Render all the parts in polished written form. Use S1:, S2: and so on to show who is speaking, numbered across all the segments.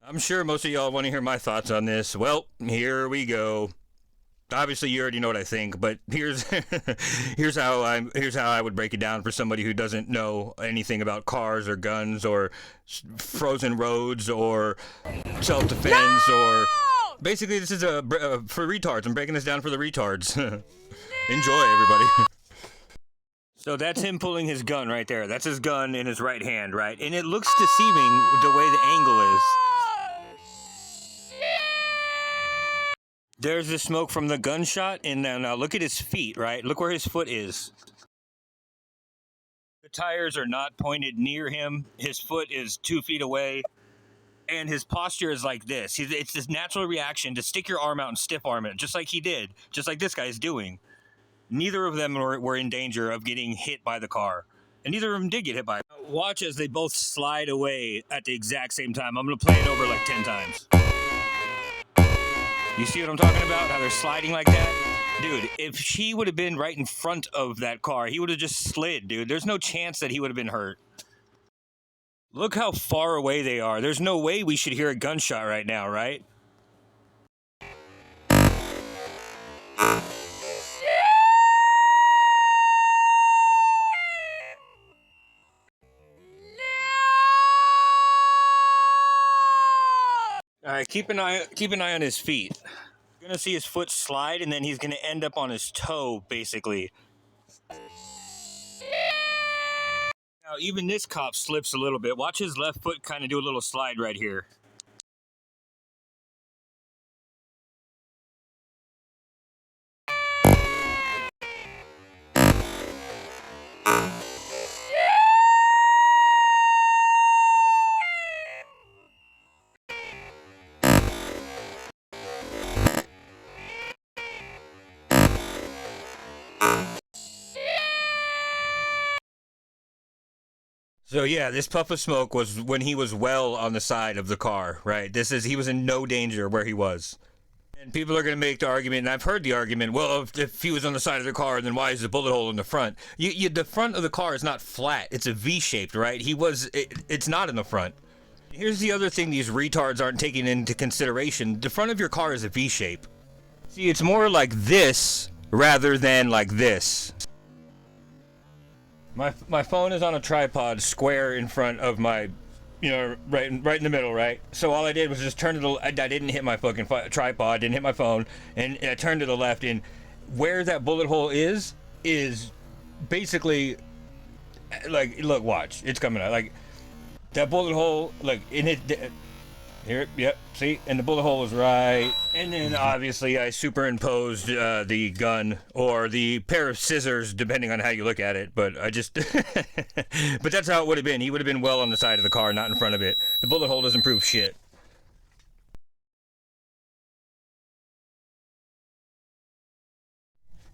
S1: I'm sure most of y'all want to hear my thoughts on this. Well, here we go. Obviously, you already know what I think, but here's here's how I would break it down for somebody who doesn't know anything about cars or guns or frozen roads or self-defense or basically this is for retards. I'm breaking this down for the retards. Enjoy, everybody. So that's him pulling his gun right there. That's his gun in his right hand, right? And it looks deceiving the way the angle is. There's the smoke from the gunshot, and now look at his feet, right? Look where his foot is. The tires are not pointed near him. His foot is 2 feet away, and his posture is like this. It's this natural reaction to stick your arm out and stiff arm it, just like he did, just like this guy is doing. Neither of them were in danger of getting hit by the car, and neither of them did get hit by it. Watch as they both slide away at the exact same time. I'm going to play it over like 10 times. You see what I'm talking about? How they're sliding like that? Dude, if he would have been right in front of that car, he would have just slid, dude. There's no chance that he would have been hurt. Look how far away they are. There's no way we should hear a gunshot right now, right? All right, keep an eye on his feet. You're gonna see his foot slide, and then he's gonna end up on his toe, basically. Now, even this cop slips a little bit. Watch his left foot kind of do a little slide right here. So yeah, this puff of smoke was when he was well on the side of the car, right? He was in no danger where he was. And people are going to make the argument, and I've heard the argument, well, if he was on the side of the car, then why is the bullet hole in the front? The front of the car is not flat. It's a V-shaped, right? It's not in the front. Here's the other thing these retards aren't taking into consideration. The front of your car is a V-shape. See, it's more like this rather than like this. My phone is on a tripod square in front of my, right in the middle, right? So all I did was just turn to the, I didn't hit my fucking tripod, didn't hit my phone, and I turned to the left, and where that bullet hole is basically, like, look, watch, it's coming out, like, that bullet hole, like, in it, here, yep, see, and the bullet hole was right, and then obviously I superimposed the gun, or the pair of scissors, depending on how you look at it, but I just, but that's how it would have been. He would have been well on the side of the car, not in front of it. The bullet hole doesn't prove shit.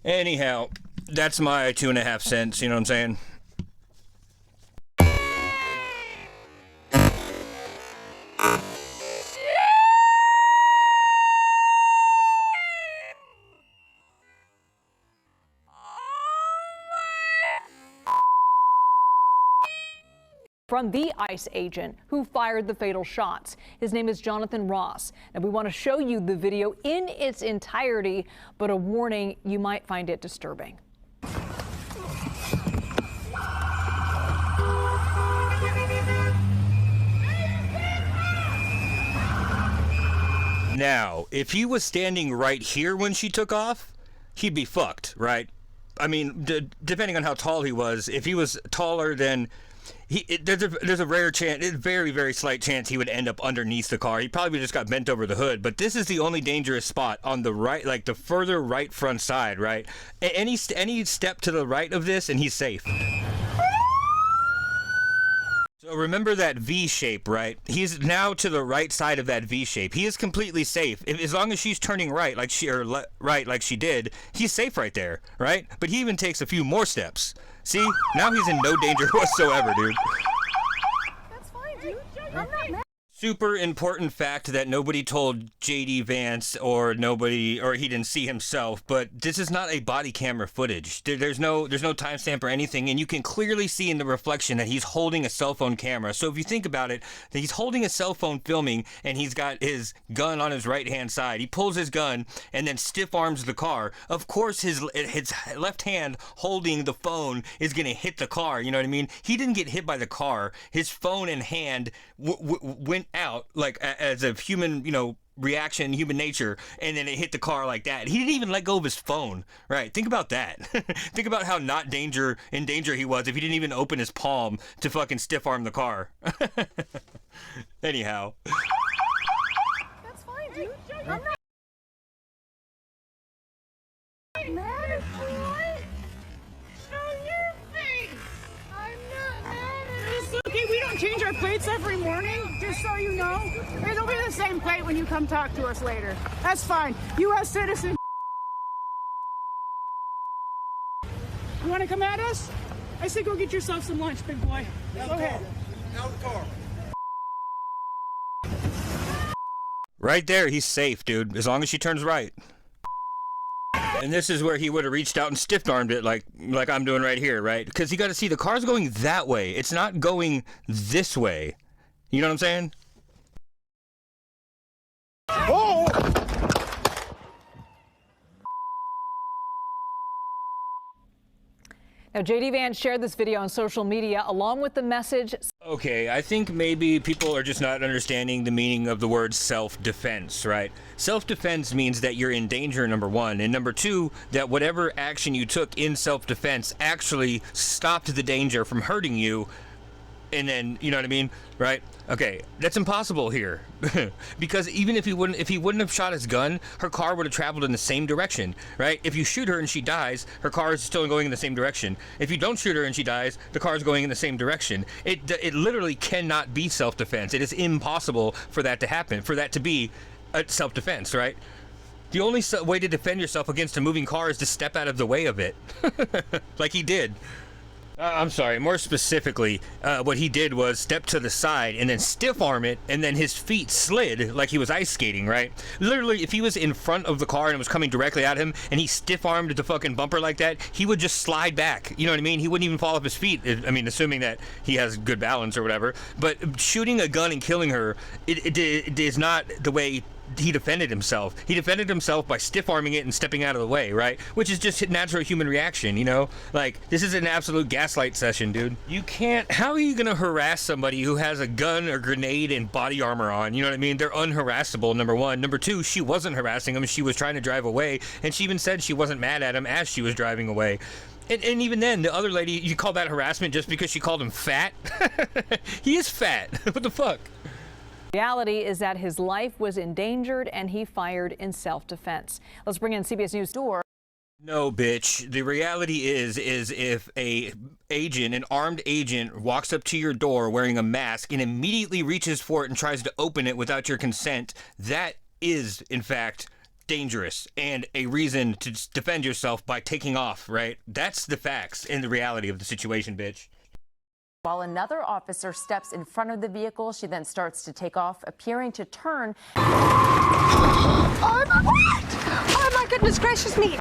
S1: Anyhow, that's my 2.5 cents, you know what I'm saying?
S2: From the ICE agent who fired the fatal shots. His name is Jonathan Ross. And we want to show you the video in its entirety, but a warning, you might find it disturbing.
S1: Now, if he was standing right here when she took off, he'd be fucked, right? I mean, depending on how tall he was, if he was taller than... there's a rare chance, very, very slight chance he would end up underneath the car. He probably just got bent over the hood, but this is the only dangerous spot on the right, like the further right front side, right? Any step to the right of this, and he's safe. So remember that V shape, right? He's now to the right side of that V shape. He is completely safe. As long as she's turning right like she did, he's safe right there, right? But he even takes a few more steps. See? Now he's in no danger whatsoever, dude.
S2: That's fine, dude. I'm not mad.
S1: Super important fact that nobody told JD Vance or he didn't see himself, but this is not a body camera footage. There's no timestamp or anything, and you can clearly see in the reflection that he's holding a cell phone camera. So if you think about it, that he's holding a cell phone filming, and he's got his gun on his right hand side. He pulls his gun and then stiff arms the car. Of course his left hand holding the phone is gonna hit the car, you know what I mean? He didn't get hit by the car. His phone and hand went out like as a human, reaction, human nature, and then it hit the car like that. He didn't even let go of his phone, right? Think about that. Think about how not in danger he was if he didn't even open his palm to fucking stiff arm the car. Anyhow.
S3: That's fine, dude. I'm not mad at you. Show your face. I'm not mad at you. It's okay, we don't change our plates every morning, just so you know. It'll be the same plate when you come talk to us later. That's fine. U.S. citizen. You want to come at us? I say go get yourself some lunch, big boy. Go ahead.
S4: Out the car.
S1: Right there, he's safe, dude, as long as she turns right. And this is where he would have reached out and stiff-armed it like I'm doing right here, right? Because you got to see the car's going that way. It's not going this way. You know what I'm saying?
S4: Oh!
S2: Now, JD Vance shared this video on social media along with the message.
S1: Okay, I think maybe people are just not understanding the meaning of the word self-defense, right? Self-defense means that you're in danger, number one, and number two, that whatever action you took in self-defense actually stopped the danger from hurting you. And then, you know what I mean, right? Okay, that's impossible here. Because even if he wouldn't have shot his gun, her car would have traveled in the same direction, right? If you shoot her and she dies, her car is still going in the same direction. If you don't shoot her and she dies, the car is going in the same direction. It literally cannot be self-defense. It is impossible for that to happen, for that to be a self-defense, right? The only way to defend yourself against a moving car is to step out of the way of it, like he did. I'm sorry, more specifically, what he did was step to the side and then stiff arm it, and then his feet slid like he was ice skating, right? Literally, if he was in front of the car and it was coming directly at him and he stiff armed the fucking bumper like that, he would just slide back. You know what I mean? He wouldn't even fall off his feet. I mean, assuming that he has good balance or whatever. But shooting a gun and killing her, it is not the way he defended himself. He defended himself by stiff arming it and stepping out of the way, right? Which is just a natural human reaction, you know? Like, this is an absolute gaslight session, dude. You can't, how are you gonna harass somebody who has a gun or grenade and body armor on? You know what I mean? They're unharassable, number one. Number two, she wasn't harassing him. She was trying to drive away, and she even said she wasn't mad at him as she was driving away. And even then, the other lady, you call that harassment just because she called him fat? He is fat. What the fuck?
S2: Reality is that his life was endangered and he fired in self-defense. Let's bring in CBS News door.
S1: No, bitch. The reality is if an armed agent walks up to your door wearing a mask and immediately reaches for it and tries to open it without your consent, that is, in fact, dangerous and a reason to defend yourself by taking off, right? That's the facts and the reality of the situation, bitch.
S5: While another officer steps in front of the vehicle, she then starts to take off, appearing to turn.
S3: Oh, what? Oh, my goodness gracious me.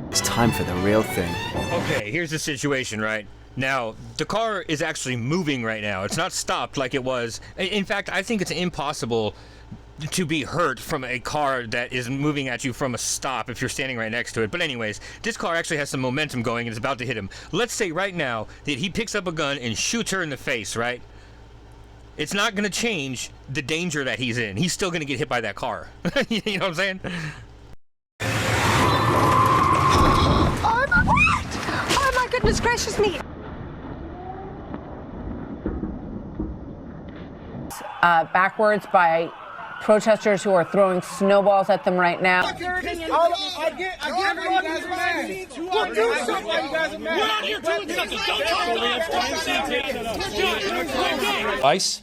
S6: It's time for the real thing.
S1: Okay, here's the situation, right? Now, the car is actually moving right now. It's not stopped like it was. In fact, I think it's impossible to be hurt from a car that is moving at you from a stop if you're standing right next to it. But anyways, this car actually has some momentum going and is about to hit him. Let's say right now that he picks up a gun and shoots her in the face, right? It's not going to change the danger that he's in. He's still going to get hit by that car. You know what I'm saying?
S3: Oh, what? Oh, my goodness gracious me.
S5: Backwards by protesters who are throwing snowballs at them right now.
S4: I get why you guys are mad. Well, do something. Why you guys are mad. We're out here doing something.
S7: ICE,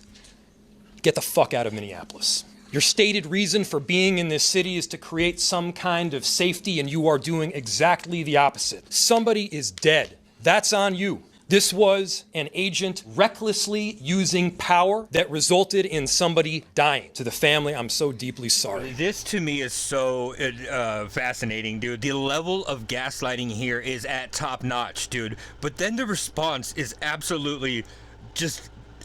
S7: get the fuck out of Minneapolis. Your stated reason for being in this city is to create some kind of safety, and you are doing exactly the opposite. Somebody is dead. That's on you. This was an agent recklessly using power that resulted in somebody dying. To the family, I'm so deeply sorry.
S1: This to me is so fascinating, dude. The level of gaslighting here is at top notch, dude. But then the response is absolutely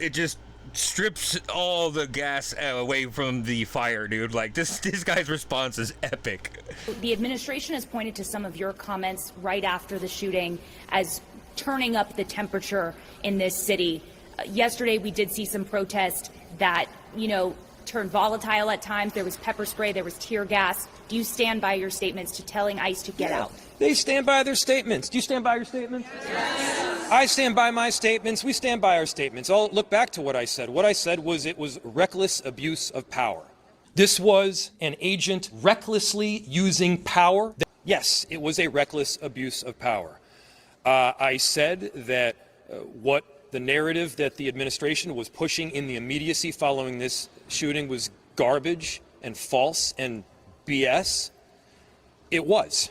S1: it just strips all the gas away from the fire, dude. Like this guy's response is epic.
S8: The administration has pointed to some of your comments right after the shooting as turning up the temperature in this city. Yesterday, we did see some protest that, turned volatile at times. There was pepper spray, there was tear gas. Do you stand by your statements to telling ICE to get out?
S7: They stand by their statements. Do you stand by your statements? Yes. I stand by my statements. We stand by our statements. I'll look back to what I said. What I said was it was reckless abuse of power. This was an agent recklessly using power. Yes, it was a reckless abuse of power. I said that what the narrative that the administration was pushing in the immediacy following this shooting was garbage and false and BS. It was.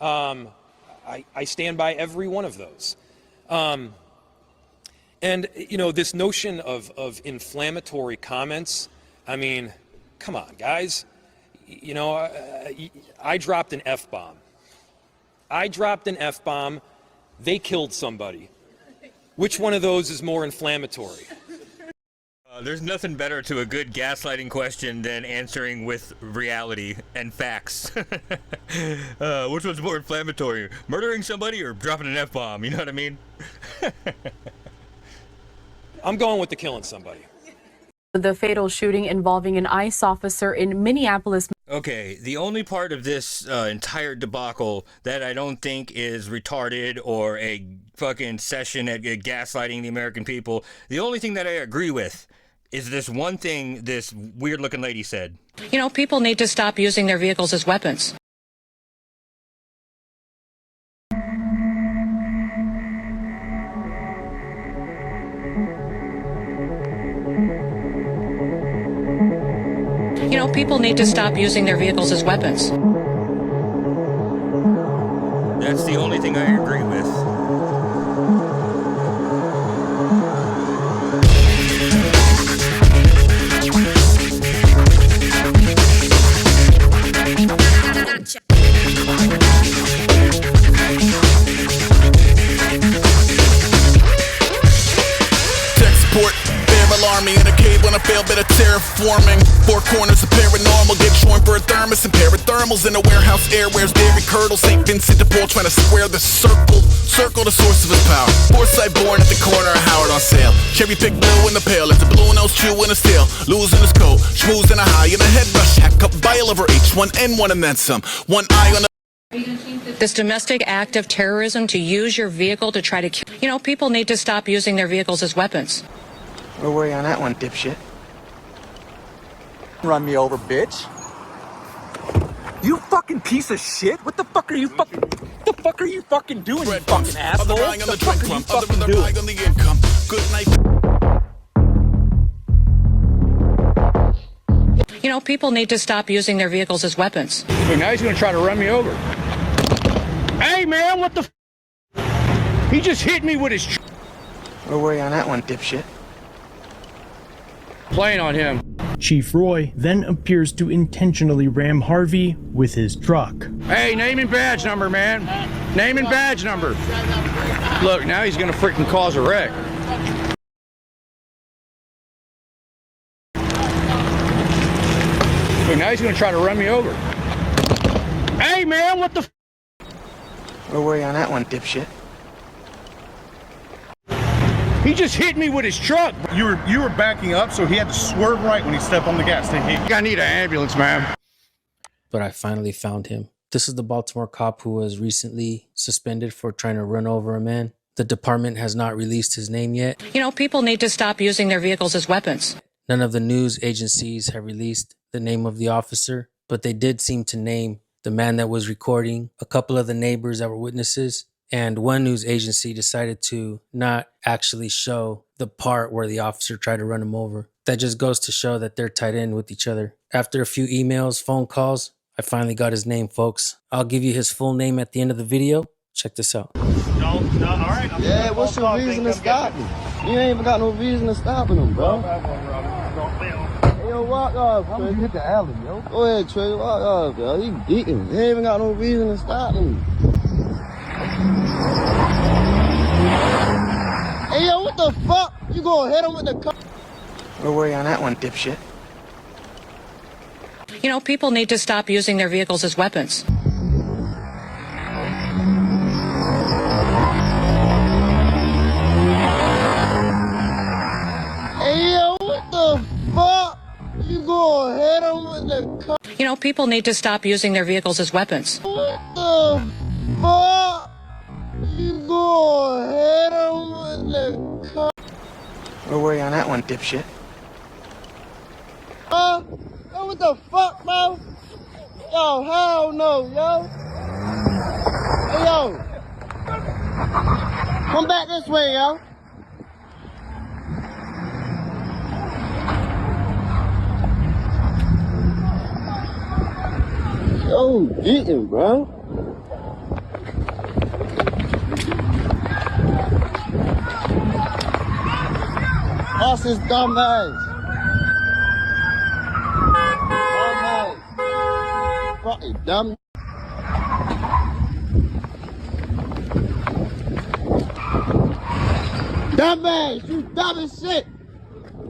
S7: I stand by every one of those. And, this notion of inflammatory comments, I mean, come on, guys. I dropped an F-bomb. They killed somebody. Which one of those is more inflammatory?
S1: There's nothing better to a good gaslighting question than answering with reality and facts. Which one's more inflammatory? Murdering somebody or dropping an F-bomb? You know what I mean?
S7: I'm going with the killing somebody.
S5: The fatal shooting involving an ICE officer in Minneapolis.
S1: Okay, the only part of this entire debacle that I don't think is retarded or a fucking session at gaslighting the American people, the only thing that I agree with is this one thing this weird-looking lady said.
S9: People need to stop using their vehicles as weapons. People need to stop using their vehicles as weapons.
S1: That's the only thing I agree with.
S10: Alarm me in a cave when I fail, bit of terraforming. Four corners of paranormal, get joined for a thermos and parathermals in a warehouse. Airwares, dairy curdle, St. Vincent de Paul trying to square the circle. Circle the source of his power. Foresight born at the corner of Howard on sale. Cherry pick blue in the pail, it's a blue nose chew in his tail. Losing his coat, schmoozing a high in a head rush. Hack up bile over H1N1 and then some. One eye on the
S9: This domestic act of terrorism to use your vehicle to try to kill. People need to stop using their vehicles as weapons.
S6: Where were you on that one, dipshit? Run me over, bitch. You fucking piece of shit. What the fuck are you fucking doing, you fucking asshole? What the fuck are you fucking doing?
S10: On the income. Good night.
S9: People need to stop using their vehicles as weapons.
S11: Now he's gonna try to run me over. Hey man, what the He just hit me with his
S6: Where were you on that one, dipshit?
S11: Playing on him.
S12: Chief Roy then appears to intentionally ram Harvey with his truck.
S11: Hey, name and badge number, man. Name and badge number. Look, now he's gonna freaking cause a wreck. Look, now he's gonna try to run me over. Hey man, what the
S6: Where were you on that one, dipshit?
S11: He just hit me with his truck.
S4: You were backing up, so he had to swerve right when he stepped on the gas.
S11: I need an ambulance, man.
S13: But I finally found him. This is the Baltimore cop who was recently suspended for trying to run over a man. The department has not released his name yet.
S9: People need to stop using their vehicles as weapons.
S13: None of the news agencies have released the name of the officer, but they did seem to name the man that was recording, a couple of the neighbors that were witnesses, and one news agency decided to not actually show the part where the officer tried to run him over. That just goes to show that they're tied in with each other. After a few emails, phone calls, I finally got his name, folks. I'll give you his full name at the end of the video. Check this out.
S4: No, all right.
S14: Yeah, what's your reason to stop me? You ain't even got no reason to stopping him, bro. Hey, yo, walk off, Trey. You hit the alley, yo. Go ahead, Trey. Walk off, yo. He beating. He ain't even got no reason to stop me. Hey, yo, what the fuck? You gonna hit him with the car?
S6: Don't worry on that one, dipshit.
S9: You know, people need to stop using their vehicles as weapons.
S14: Hey, yo, what the fuck? You gonna hit him with the car?
S9: You know, people need to stop using their vehicles as weapons.
S14: What the fuck? You gonna hit him with the car?
S6: Don't worry on that one, dipshit.
S14: Yo, what the fuck, bro? Yo, hell no, yo. Hey, yo. Come back this way, yo. Yo, beating, bro. That's his dumb ass. Fucking dumb. Dumbass, you dumb as shit.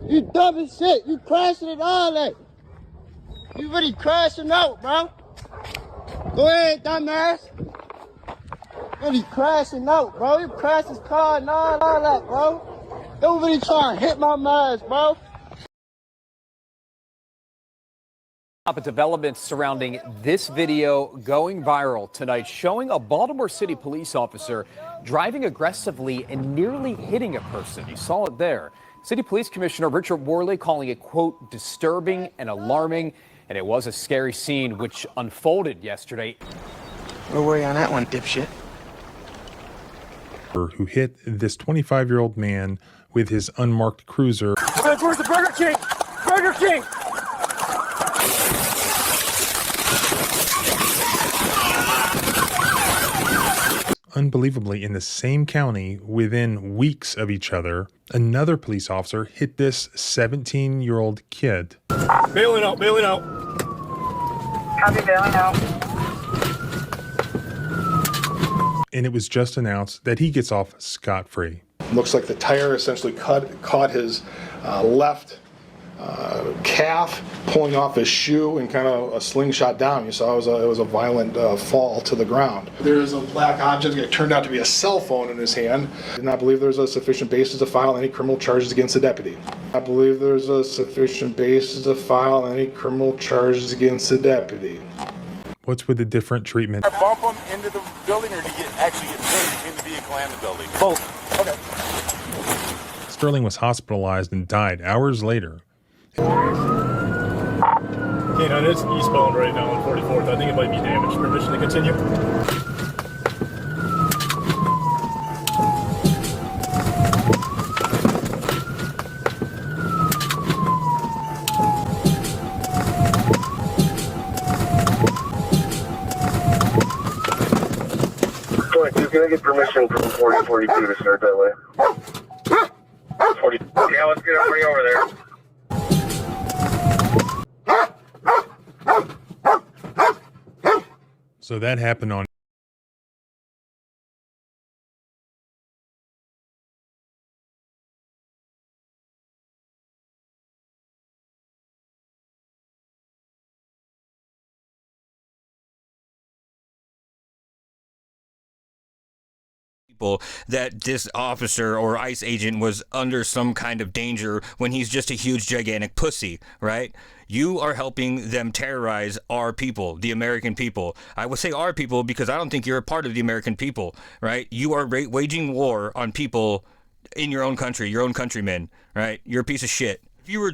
S14: You dumb as shit. You crashing and all that. You really crashing out, bro. Go ahead, dumbass. Really crashing out, bro. You crashed his car and all that, bro. Don't really try to hit my mind, bro.
S15: Developments surrounding this video going viral tonight, showing a Baltimore City police officer driving aggressively and nearly hitting a person. You saw it there. City Police Commissioner Richard Worley calling it, quote, disturbing and alarming. And it was a scary scene which unfolded yesterday.
S6: Don't worry on that one, dipshit.
S16: Who hit this 25-year-old man with his unmarked cruiser.
S11: Where's the Burger King? Burger King!
S16: Unbelievably, in the same county, within weeks of each other, another police officer hit this 17-year-old kid.
S11: Bailing out, bailing out.
S3: Copy, bailing out.
S16: And it was just announced that he gets off scot-free.
S17: Looks like the tire essentially caught his left calf, pulling off his shoe and kind of a slingshot down. You saw it was a violent fall to the ground. There's a black object. It turned out to be a cell phone in his hand. I did not believe there's a sufficient basis to file any criminal charges against the deputy. I believe there's a sufficient basis to file any criminal charges against the deputy.
S16: What's with the different treatment?
S18: Bump him into the building, or did he actually get pinned between the vehicle and the building?
S11: Both.
S18: Okay.
S16: Sterling was hospitalized and died hours later.
S11: Canine, it's eastbound right now on 44th. I think it might be damaged. Permission to continue?
S19: Can I get permission from 4042 to start that way? 40. Yeah, let's get everybody over there.
S16: So that happened on
S1: people that this officer or ICE agent was under some kind of danger when he's just a huge, gigantic pussy, right? You are helping them terrorize our people, the American people. I would say our people because I don't think you're a part of the American people, right? You are waging war on people in your own country, your own countrymen, right? You're a piece of shit. If you were